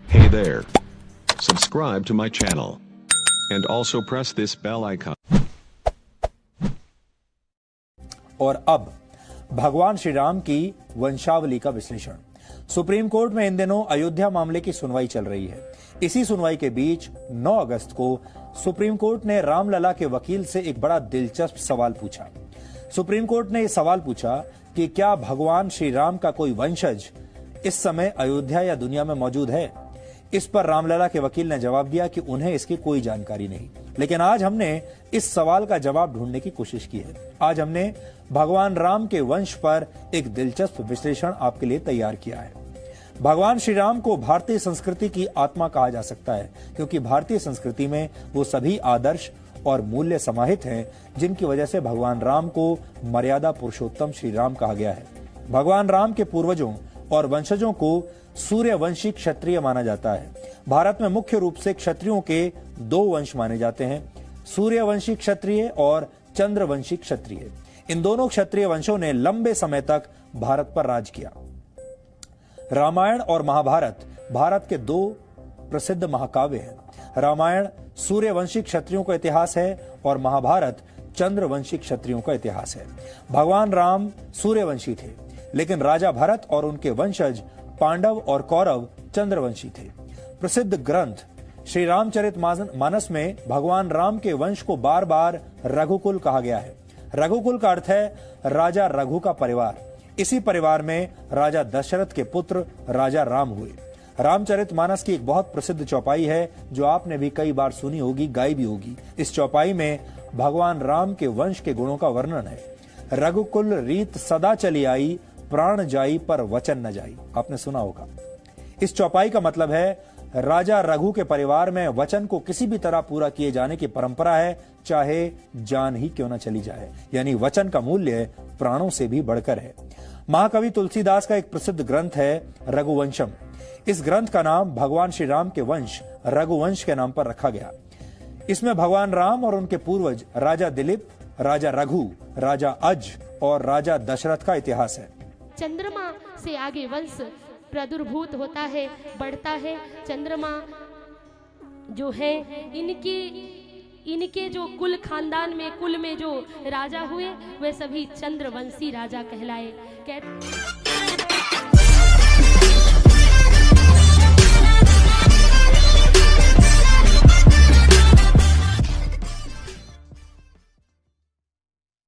Hey there. Subscribe to my channel. And also press this bell icon. और अब भगवान श्री राम की वंशावली का विश्लेषण। सुप्रीम कोर्ट में इन दिनों अयोध्या मामले की सुनवाई चल रही है। इसी सुनवाई के बीच 9 अगस्त को सुप्रीम कोर्ट ने रामलला के वकील से एक बड़ा दिलचस्प सवाल पूछा। सुप्रीम कोर्ट ने यह सवाल पूछा कि क्या भगवान श्री राम का कोई वंशज इस समय अयोध्या या दुनिया में मौजूद है। इस पर रामलला के वकील ने जवाब दिया कि उन्हें इसकी कोई जानकारी नहीं। लेकिन आज हमने इस सवाल का जवाब ढूंढने की कोशिश की है। आज हमने भगवान राम के वंश पर एक दिलचस्प विश्लेषण आपके लिए तैयार किया है। भगवान श्री राम को भारतीय संस्कृति की आत्मा कहा जा सकता है, क्योंकि भारतीय संस्कृति में वो सभी आदर्श और मूल्य समाहित हैं जिनकी वजह से भगवान राम को मर्यादा पुरुषोत्तम श्री राम कहा गया है। भगवान राम के पूर्वजों और वंशजों को सूर्यवंशी क्षत्रिय माना जाता है। भारत में मुख्य रूप से क्षत्रियों के 2 वंश माने जाते हैं, सूर्यवंशी क्षत्रिय और चंद्रवंशी क्षत्रिय। इन दोनों क्षत्रिय वंशों ने लंबे समय तक भारत पर राज किया। रामायण और महाभारत भारत के 2 प्रसिद्ध महाकाव्य हैं। रामायण सूर्यवंशी क्षत्रियों का इतिहास है और महाभारत चंद्रवंशी क्षत्रियों का इतिहास है। भगवान राम सूर्यवंशी थे, लेकिन राजा भरत और उनके वंशज पांडव और कौरव चंद्रवंशी थे। प्रसिद्ध ग्रंथ श्री रामचरितमानस में भगवान राम के वंश को बार बार रघुकुल कहा गया है। रघुकुल का अर्थ है राजा रघु का परिवार। इसी परिवार में राजा दशरथ के पुत्र राजा राम हुए। रामचरितमानस की एक बहुत प्रसिद्ध चौपाई है जो आपने भी कई बार सुनी होगी, गाई भी होगी। इस चौपाई में भगवान राम के वंश के गुणों का वर्णन है। रघुकुल रीत सदा चली आई, प्राण जाई पर वचन न जाई। आपने सुना होगा। इस चौपाई का मतलब है राजा रघु के परिवार में वचन को किसी भी तरह पूरा किए जाने की परंपरा है, चाहे जान ही क्यों न चली जाए। यानी वचन का मूल्य प्राणों से भी बढ़कर है। महाकवि तुलसीदास का एक प्रसिद्ध ग्रंथ है रघुवंशम। इस ग्रंथ का नाम भगवान श्री राम के वंश रघुवंश के नाम पर रखा गया। इसमें भगवान राम और उनके पूर्वज राजा दिलीप, राजा रघु, राजा अज और राजा दशरथ का इतिहास है। चंद्रमा से आगे वंश प्रादुर्भूत होता है, बढ़ता है। चंद्रमा जो है इनके जो कुल खानदान में, कुल में जो राजा हुए वे सभी चंद्रवंशी राजा कहलाए।